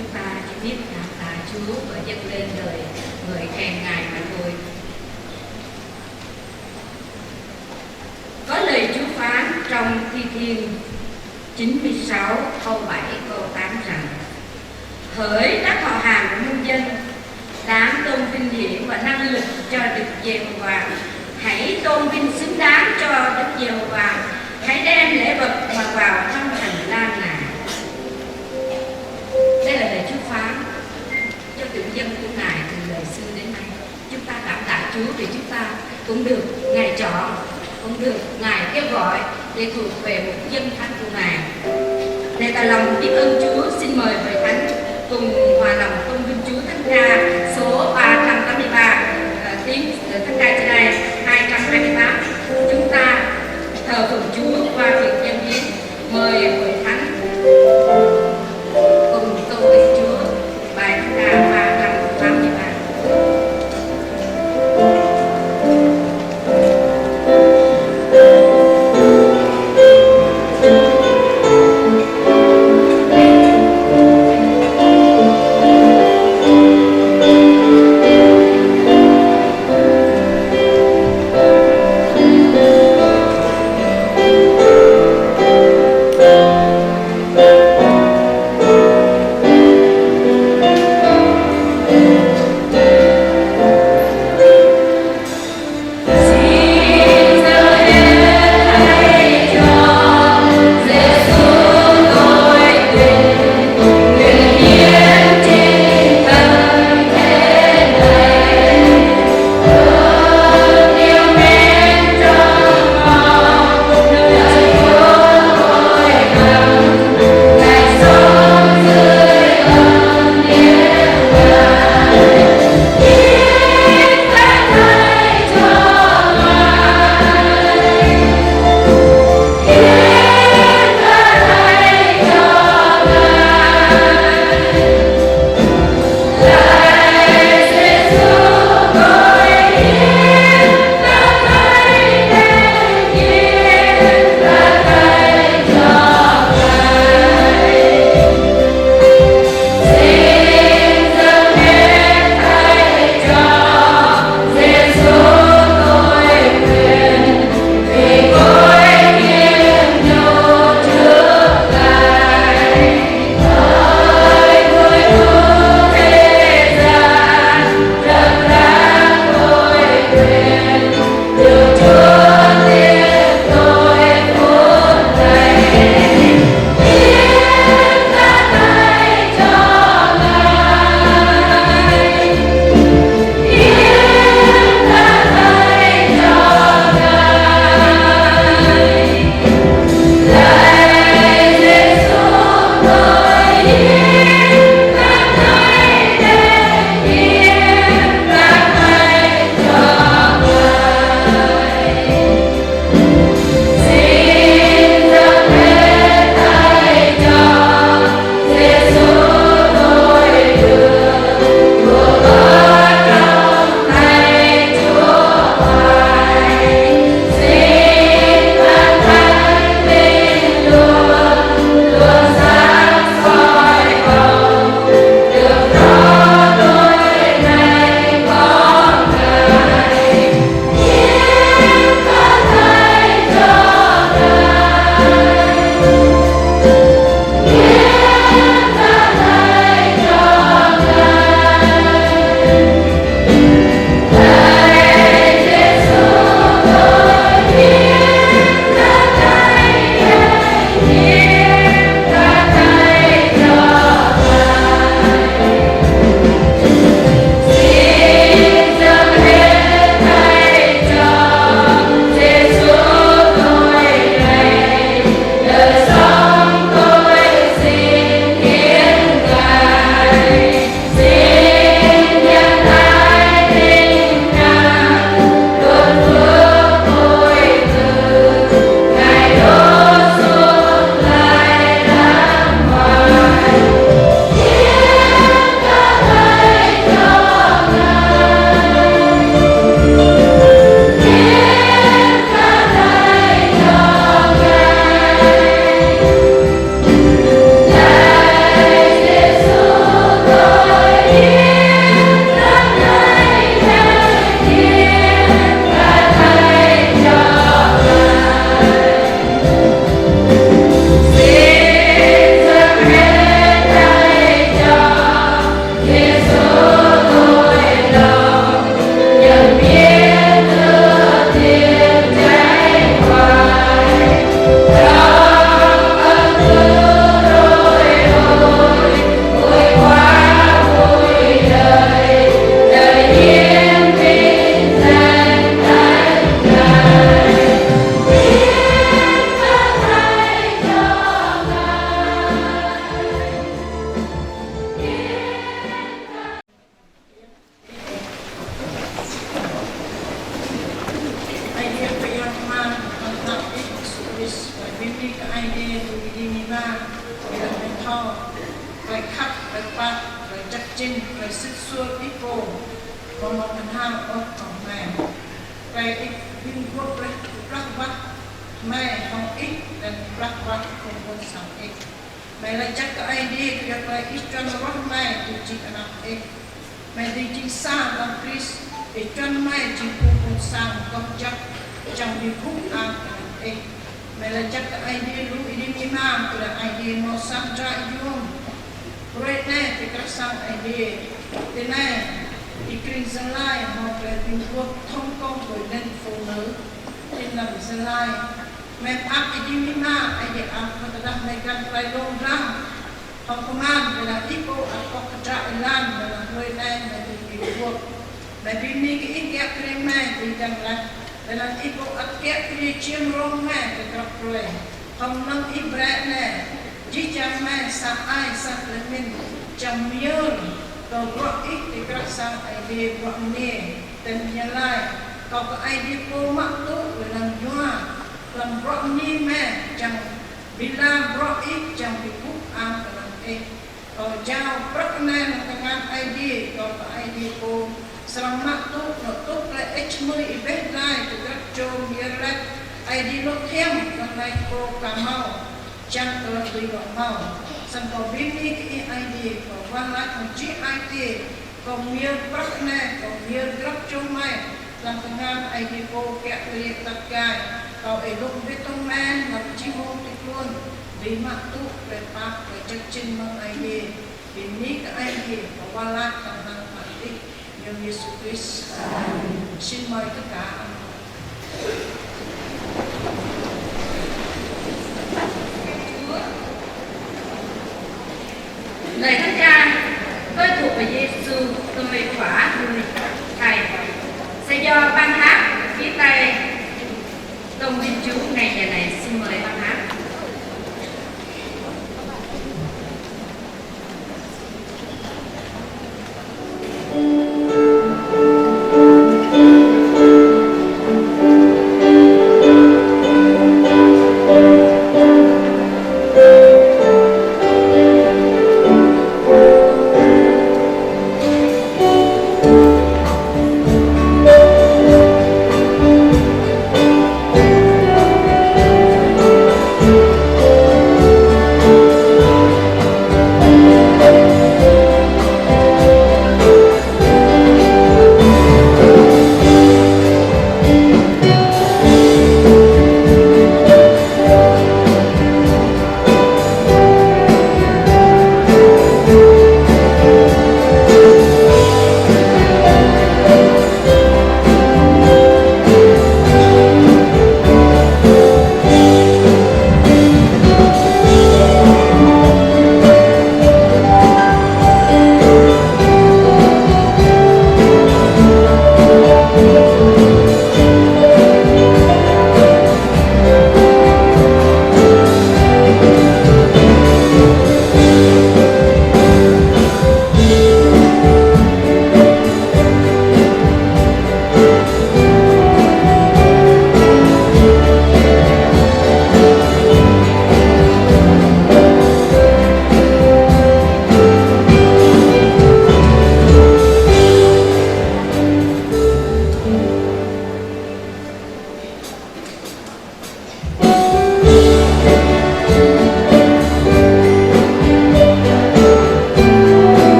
chúng ta chỉ biết cảm tạ Chúa và dâng lên lời ngợi khen Ngài mà thôi. Có lời Chúa phán trong Thi Thiên 96 câu 7 câu 8 rằng: hỡi các họ hàng của muôn dân, đáng tôn vinh hiển và năng lực cho Đức Giê-hô-va, hãy tôn vinh xứng đáng cho Đức Giê-hô-va, hãy đem lễ vật mà vào trong hành lang Ngài. Đây là lời Chúa phán cho tự dân của Ngài từ đời xưa đến nay. Chúng ta cảm tạ Chúa vì chúng ta cũng được Ngài chọn, cũng được Ngài kêu gọi để thuộc về một dân thánh của Ngài. Để tỏ lòng biết ơn Chúa, xin mời hội thánh cùng hòa lòng tôn vinh Chúa thánh ca số 383, tiếng thánh ca trên đây 228. Chúng ta thờ phượng Chúa qua việc dân hiến. Mời hội thánh cùng tôn vinh Chúa bài thánh ca 383. về bác về chắc chinh về sức xua ít cô và một phần hai ở trong mẹ về ít viên quốc về rắc vắt mẹ không ít dan rắc vắt không có sang ít mẹ lại chắc cái ai đi việc về ít cho nó rắc mẹ thì chỉ anak ít mẹ đi chính xa làm Chris để cho mẹ chỉ cũng sang công chắc trong đi khúc an ít mẹ lại chắc cái ai đi lúc đi mi mang từ là ai đi nó sang ra yêu rồi nè thì các sang ai đi thế này thì kinh dân lai một là bình quốc thông công với nên phụ nữ trên làm dân lai mẹ áp ai đi mi mang ai đi áp và ta mẹ cần phải đông răng không công an về là ít cô áp có cái trại lan về là rồi nè mẹ đi bình quốc mẹ đi mi cái ít ghép cái mẹ thì chẳng là về là ít cô áp ghép cái chiêm rong mẹ thì gặp rồi không nâng ít bẹt nè chỉ chẳng mẹ sa ai sa lên mình chẳng nhớ cầu gọi ít thì các sang ai đi gọi nè tên nhà lại cầu có ai đi cô mặc tốt rồi làm doa làm gọi nè mẹ chẳng bị làm gọi ít chẳng bị phúc an làm ít cầu chào rất nên là các ai đi cầu có ai đi cô sang mặc tốt nó tốt lại ít mới ít lại từ các châu miền lại ai đi lót thêm còn lại cô cả mau chẳng có gì gọi mau sang có biết đi cái ai đi có quan lại có chỉ ai đi có miêu bắc này có miêu gấp trong mai làm công an ai đi cô kẹt liệt tất cả có ai lúc biết tông men làm chi môn đi luôn vì mặc tu về pháp về chân chân mang ai đi vì ní cái ai đi có quan lại có năng phản đi như Jesus Christ xin mời tất cả lời Thánh Cha tôi thuộc về Giêsu, tôi khỏa người Thầy sẽ do ban hát phía Tây công viên Chúa ngày giờ này. Xin mời ban hát. Hãy subscribe cho kênh Ghiền Mì Gõ để không bỏ lỡ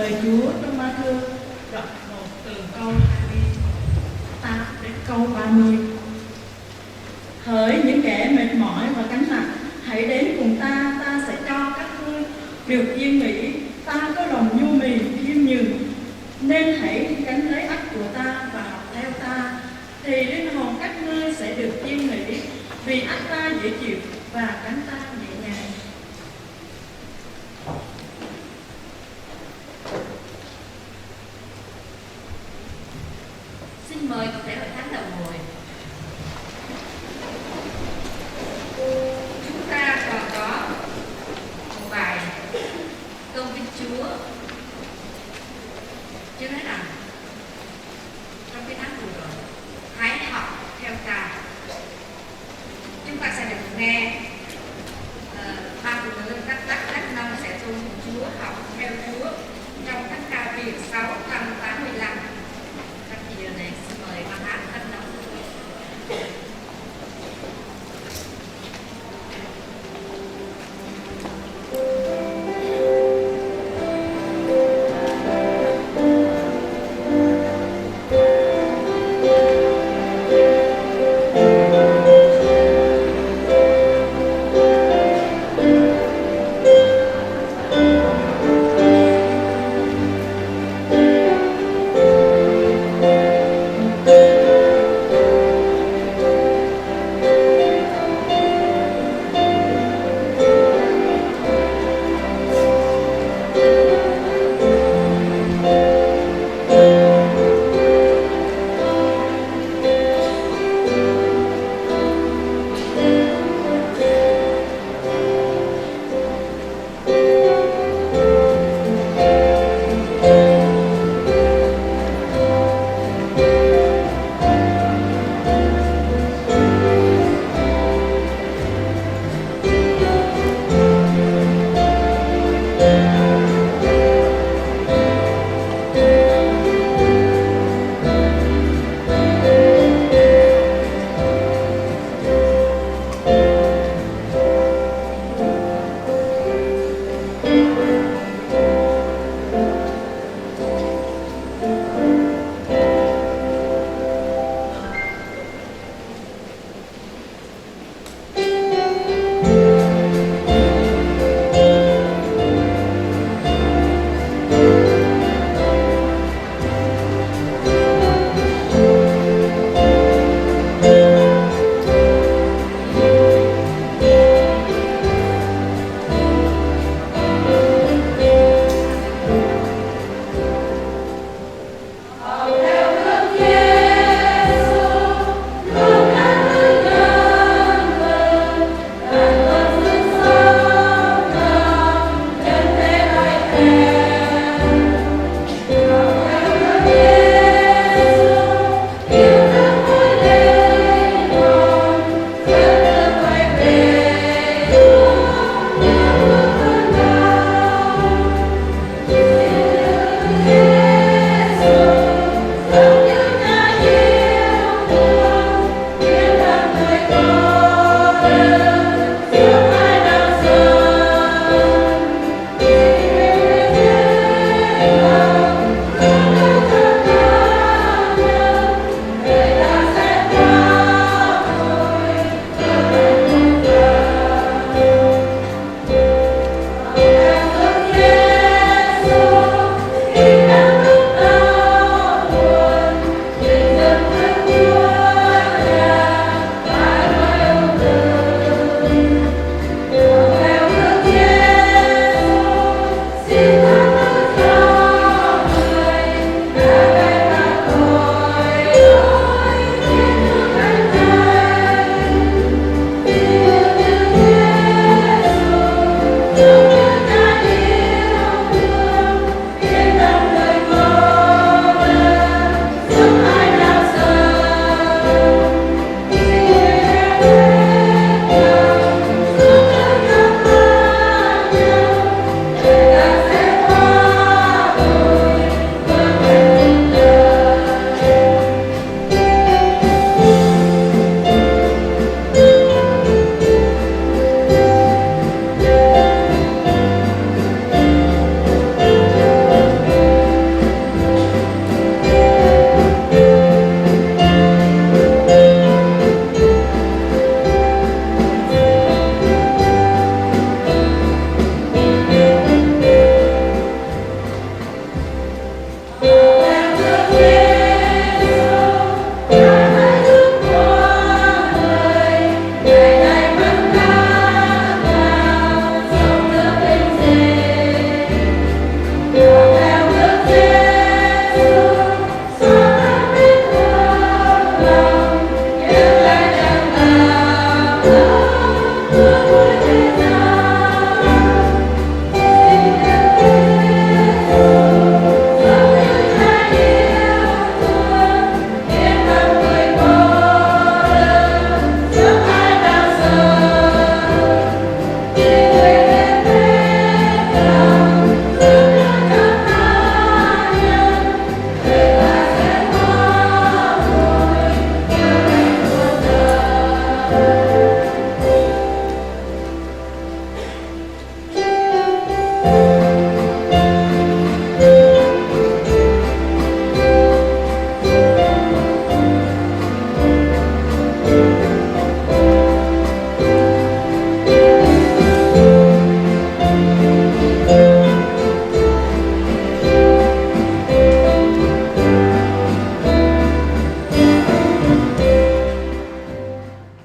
lời Chúa trong Ma-thi-ơ đoạn 1 từ câu 28 đến câu 30. Hỡi những kẻ mệt mỏi và gánh nặng, hãy đến cùng ta, ta sẽ cho các ngươi được yên nghỉ. Ta có lòng nhu mì khiêm nhường, nên hãy gánh lấy ách của ta và học theo ta, thì linh hồn các ngươi sẽ được yên nghỉ, vì ách ta dễ chịu và gánh ta nhẹ nhàng. Xin mời có thể hội thánh đầu ngồi. Chúng ta còn có một bài công vinh Chúa. Chúa nói rằng trong cái tháng vừa rồi, hãy học theo ta. Chúng ta sẽ được nghe